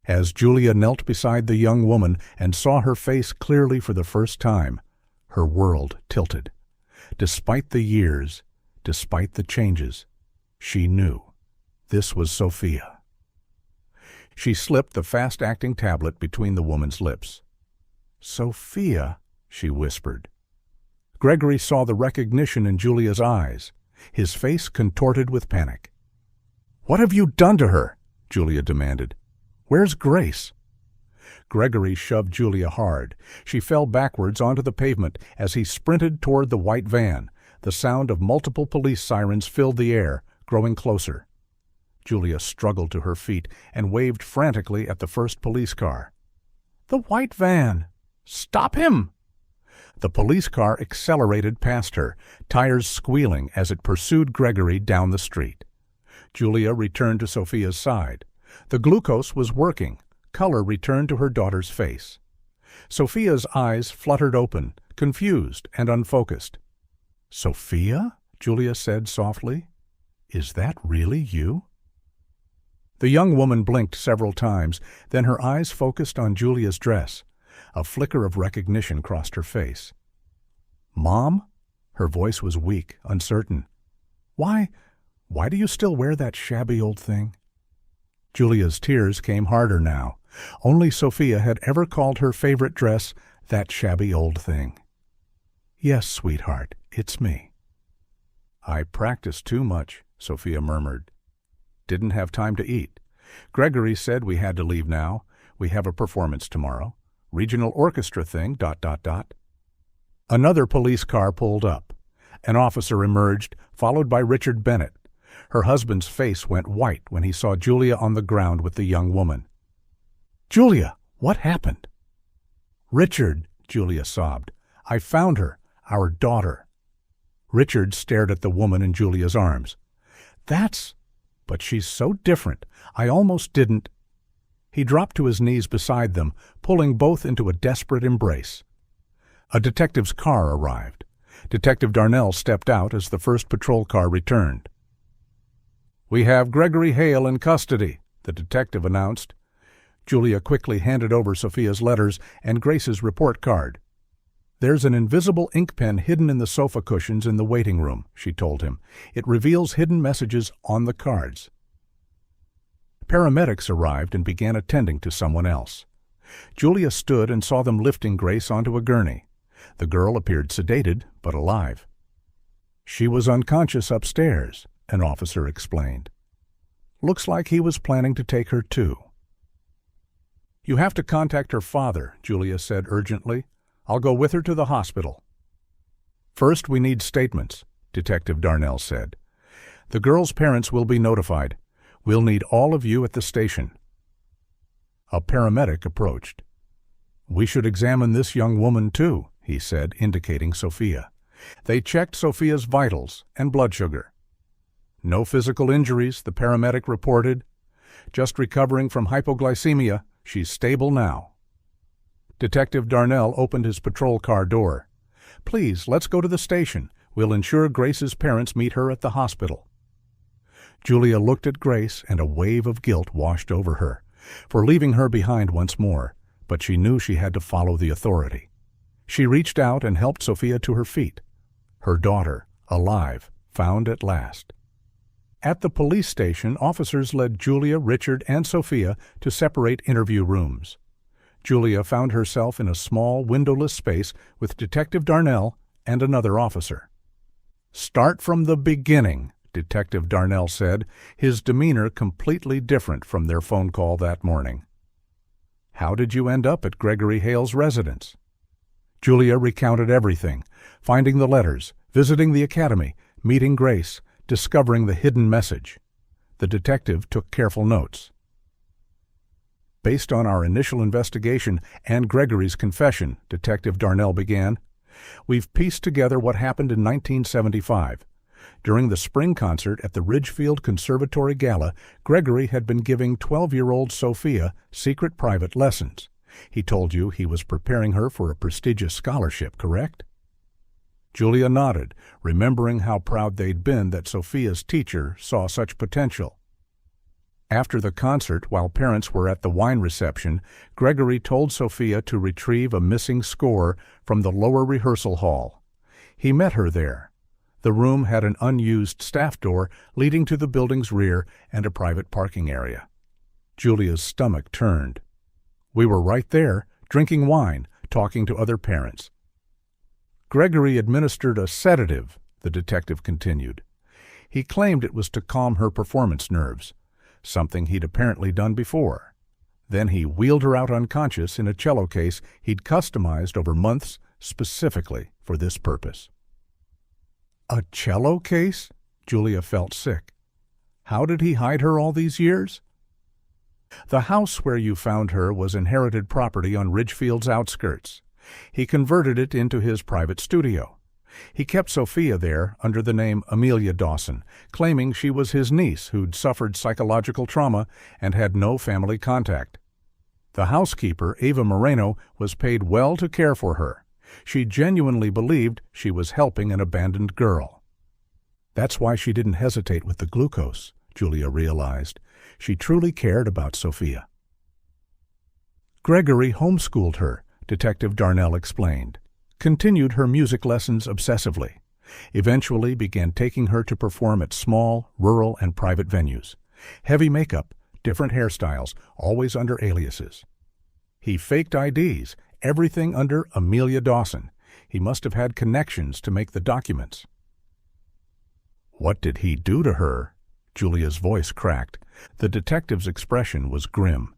Speaker 1: As Julia knelt beside the young woman and saw her face clearly for the first time, her world tilted. Despite the years, despite the changes, she knew this was Sophia. She slipped the fast-acting tablet between the woman's lips. Sophia, she whispered. Gregory saw the recognition in Julia's eyes, his face contorted with panic. What have you done to her? Julia demanded. Where's Grace? Gregory shoved Julia hard. She fell backwards onto the pavement as he sprinted toward the white van. The sound of multiple police sirens filled the air, growing closer. Julia struggled to her feet and waved frantically at the first police car. The white van! Stop him! The police car accelerated past her, tires squealing as it pursued Gregory down the street. Julia returned to Sophia's side. The glucose was working. Color returned to her daughter's face. Sophia's eyes fluttered open, confused and unfocused. Sophia? Julia said softly. Is that really you? The young woman blinked several times, then her eyes focused on Julia's dress. A flicker of recognition crossed her face. Mom? Her voice was weak, uncertain. Why do you still wear that shabby old thing? Julia's tears came harder now. Only Sophia had ever called her favorite dress that shabby old thing. Yes, sweetheart, it's me. I practiced too much, Sophia murmured. Didn't have time to eat. Gregory said we had to leave now. We have a performance tomorrow. Regional orchestra thing, ... Another police car pulled up. An officer emerged, followed by Richard Bennett. Her husband's face went white when he saw Julia on the ground with the young woman. Julia, what happened? Richard, Julia sobbed. I found her, our daughter. Richard stared at the woman in Julia's arms. But she's so different. I almost didn't. He dropped to his knees beside them, pulling both into a desperate embrace. A detective's car arrived. Detective Darnell stepped out as the first patrol car returned. We have Gregory Hale in custody, the detective announced. Julia quickly handed over Sophia's letters and Grace's report card. There's an invisible ink pen hidden in the sofa cushions in the waiting room, she told him. It reveals hidden messages on the cards. Paramedics arrived and began attending to someone else. Julia stood and saw them lifting Grace onto a gurney. The girl appeared sedated but alive. She was unconscious upstairs, an officer explained. Looks like he was planning to take her too. You have to contact her father, Julia said urgently. I'll go with her to the hospital." "First, we need statements," Detective Darnell said. "The girl's parents will be notified. We'll need all of you at the station." A paramedic approached. "We should examine this young woman too," he said, indicating Sophia. They checked Sophia's vitals and blood sugar. "No physical injuries," the paramedic reported. "Just recovering from hypoglycemia. She's stable now." Detective Darnell opened his patrol car door. "Please, let's go to the station. We'll ensure Grace's parents meet her at the hospital." Julia looked at Grace, and a wave of guilt washed over her for leaving her behind once more, but she knew she had to follow the authority. She reached out and helped Sophia to her feet. Her daughter, alive, found at last. At the police station, officers led Julia, Richard, and Sophia to separate interview rooms. Julia found herself in a small, windowless space with Detective Darnell and another officer. "Start from the beginning," Detective Darnell said, his demeanor completely different from their phone call that morning. "How did you end up at Gregory Hale's residence?" Julia recounted everything, finding the letters, visiting the academy, meeting Grace, discovering the hidden message. The detective took careful notes. "Based on our initial investigation and Gregory's confession," Detective Darnell began, "we've pieced together what happened in 1975. During the spring concert at the Ridgefield Conservatory Gala, Gregory had been giving 12-year-old Sophia secret private lessons. He told you he was preparing her for a prestigious scholarship, correct?" Julia nodded, remembering how proud they'd been that Sophia's teacher saw such potential. After the concert, while parents were at the wine reception, Gregory told Sophia to retrieve a missing score from the lower rehearsal hall. He met her there. The room had an unused staff door leading to the building's rear and a private parking area. Julia's stomach turned. "We were right there, drinking wine, talking to other parents." "Gregory administered a sedative," the detective continued. "He claimed it was to calm her performance nerves, something he'd apparently done before. Then he wheeled her out unconscious in a cello case he'd customized over months specifically for this purpose." "A cello case?" Julia felt sick. "How did he hide her all these years?" "The house where you found her was inherited property on Ridgefield's outskirts. He converted it into his private studio. He kept Sophia there under the name Amelia Dawson, claiming she was his niece who'd suffered psychological trauma and had no family contact. The housekeeper, Ava Moreno, was paid well to care for her. She genuinely believed she was helping an abandoned girl. That's why she didn't hesitate with the glucose, Julia realized. She truly cared about Sophia. Gregory homeschooled her, Detective Darnell explained. Continued her music lessons obsessively. Eventually began taking her to perform at small, rural, and private venues. Heavy makeup, different hairstyles, always under aliases. He faked IDs, everything under Amelia Dawson. He must have had connections to make the documents. "What did he do to her?" Julia's voice cracked. The detective's expression was grim.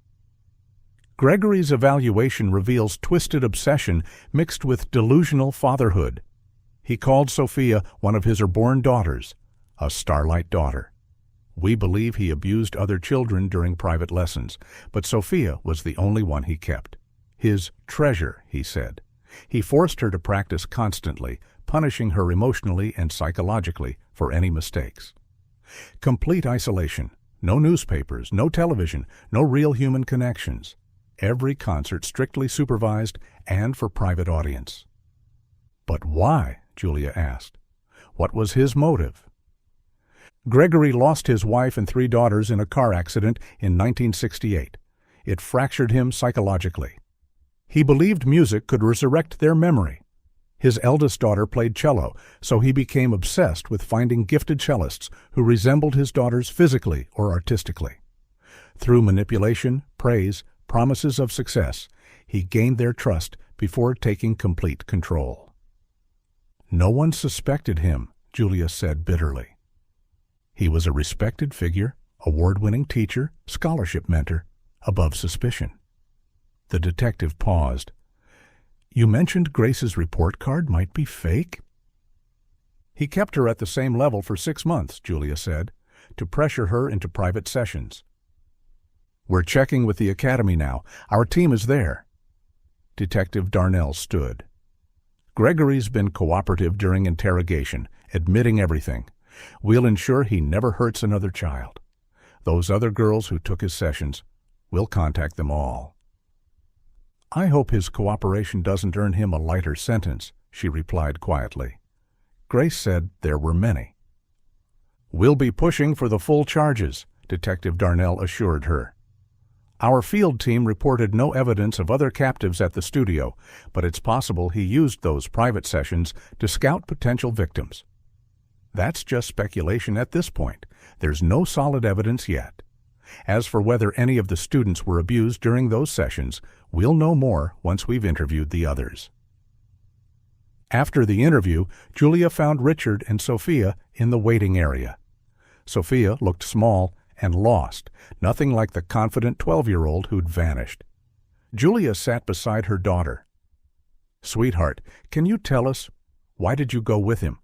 Speaker 1: Gregory's evaluation reveals twisted obsession mixed with delusional fatherhood. He called Sophia one of his born daughters, a starlight daughter. We believe he abused other children during private lessons, but Sophia was the only one he kept. His treasure, he said. He forced her to practice constantly, punishing her emotionally and psychologically for any mistakes. Complete isolation. No newspapers, no television, no real human connections. Every concert strictly supervised and for private audience. "But why?" Julia asked. "What was his motive?" Gregory lost his wife and 3 daughters in a car accident in 1968. It fractured him psychologically. He believed music could resurrect their memory. His eldest daughter played cello, so he became obsessed with finding gifted cellists who resembled his daughters physically or artistically. Through manipulation, praise, promises of success, he gained their trust before taking complete control. "No one suspected him," Julia said bitterly. He was a respected figure, award-winning teacher, scholarship mentor, above suspicion. The detective paused. You mentioned Grace's report card might be fake? He kept her at the same level for 6 months, Julia said, to pressure her into private sessions. We're checking with the academy now. Our team is there. Detective Darnell stood. Gregory's been cooperative during interrogation, admitting everything. We'll ensure he never hurts another child. Those other girls who took his sessions, we'll contact them all. I hope his cooperation doesn't earn him a lighter sentence, she replied quietly. Grace said there were many. We'll be pushing for the full charges, Detective Darnell assured her. Our field team reported no evidence of other captives at the studio, but it's possible he used those private sessions to scout potential victims. That's just speculation at this point. There's no solid evidence yet. As for whether any of the students were abused during those sessions, we'll know more once we've interviewed the others. After the interview, Julia found Richard and Sophia in the waiting area. Sophia looked small and lost, nothing like the confident 12-year-old who'd vanished. Julia sat beside her daughter. Sweetheart, can you tell us, why did you go with him?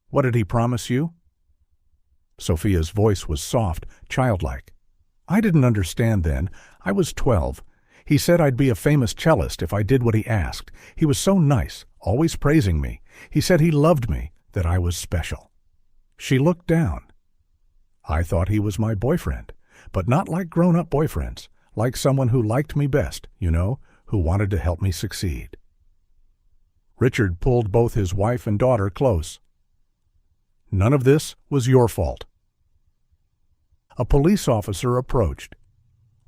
Speaker 1: What did he promise you? Sophia's voice was soft, childlike. I didn't understand then. I was 12. He said I'd be a famous cellist if I did what he asked. He was so nice, always praising me. He said he loved me, that I was special. She looked down. I thought he was my boyfriend, but not like grown-up boyfriends, like someone who liked me best, you know, who wanted to help me succeed. Richard pulled both his wife and daughter close. None of this was your fault. A police officer approached.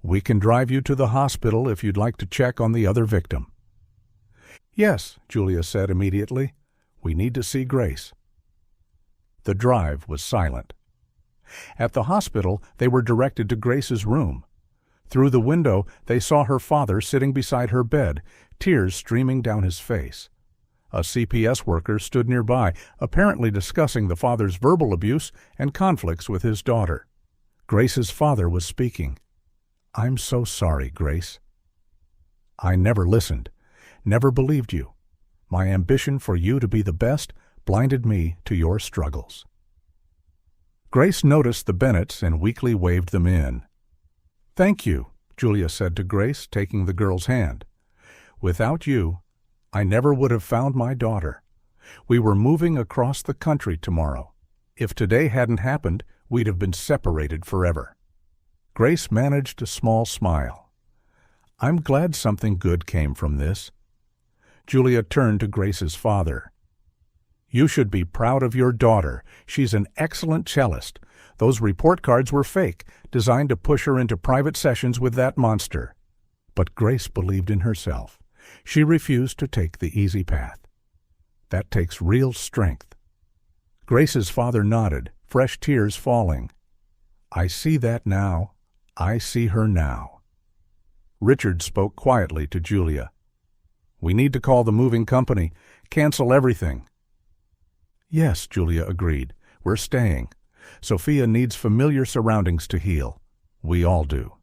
Speaker 1: We can drive you to the hospital if you'd like to check on the other victim. Yes, Julia said immediately. We need to see Grace. The drive was silent. At the hospital, they were directed to Grace's room. Through the window, they saw her father sitting beside her bed, tears streaming down his face. A CPS worker stood nearby, apparently discussing the father's verbal abuse and conflicts with his daughter. Grace's father was speaking. I'm so sorry, Grace. I never listened, never believed you. My ambition for you to be the best blinded me to your struggles. Grace noticed the Bennetts and weakly waved them in. Thank you, Julia said to Grace, taking the girl's hand. Without you, I never would have found my daughter. We were moving across the country tomorrow. If today hadn't happened, we'd have been separated forever. Grace managed a small smile. I'm glad something good came from this. Julia turned to Grace's father. You should be proud of your daughter. She's an excellent cellist. Those report cards were fake, designed to push her into private sessions with that monster. But Grace believed in herself. She refused to take the easy path. That takes real strength. Grace's father nodded, fresh tears falling. I see that now. I see her now. Richard spoke quietly to Julia. We need to call the moving company. Cancel everything. Yes, Julia agreed. We're staying. Sophia needs familiar surroundings to heal. We all do.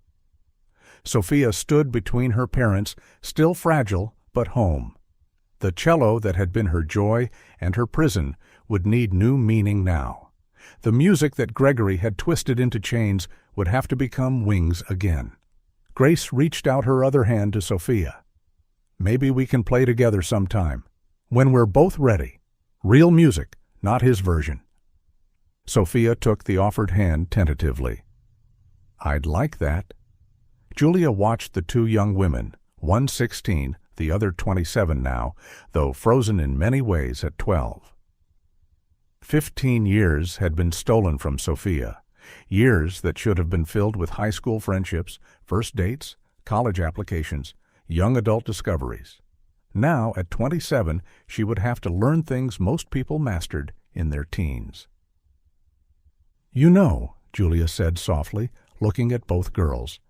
Speaker 1: Sophia stood between her parents, still fragile, but home. The cello that had been her joy and her prison would need new meaning now. The music that Gregory had twisted into chains would have to become wings again. Grace reached out her other hand to Sophia. Maybe we can play together sometime, when we're both ready. Real music, not his version. Sophia took the offered hand tentatively. I'd like that. Julia watched the two young women, one 16, the other 27 now, though frozen in many ways at 12. 15 years had been stolen from Sophia, years that should have been filled with high school friendships, first dates, college applications, young adult discoveries. Now, at 27, she would have to learn things most people mastered in their teens. You know, Julia said softly, looking at both girls,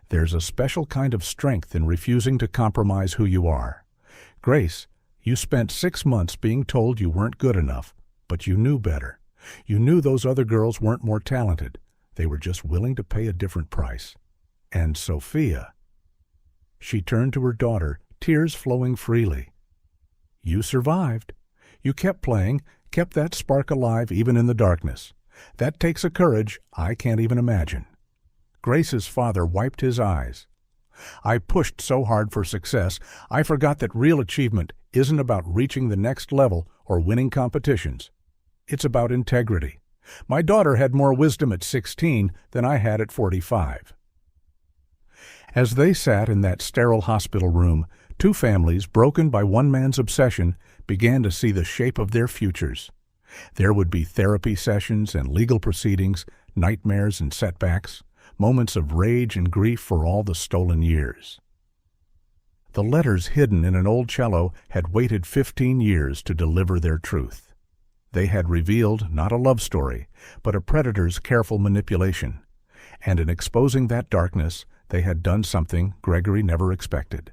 Speaker 1: there's a special kind of strength in refusing to compromise who you are. Grace, you spent 6 months being told you weren't good enough, but you knew better. You knew those other girls weren't more talented. They were just willing to pay a different price. And Sophia... She turned to her daughter, tears flowing freely. You survived. You kept playing, kept that spark alive even in the darkness. That takes a courage I can't even imagine." Grace's father wiped his eyes. "I pushed so hard for success, I forgot that real achievement isn't about reaching the next level or winning competitions. It's about integrity. My daughter had more wisdom at 16 than I had at 45. As they sat in that sterile hospital room, two families, broken by one man's obsession, began to see the shape of their futures. There would be therapy sessions and legal proceedings, nightmares and setbacks, moments of rage and grief for all the stolen years. The letters hidden in an old cello had waited 15 years to deliver their truth. They had revealed not a love story, but a predator's careful manipulation. And in exposing that darkness, they had done something Gregory never expected.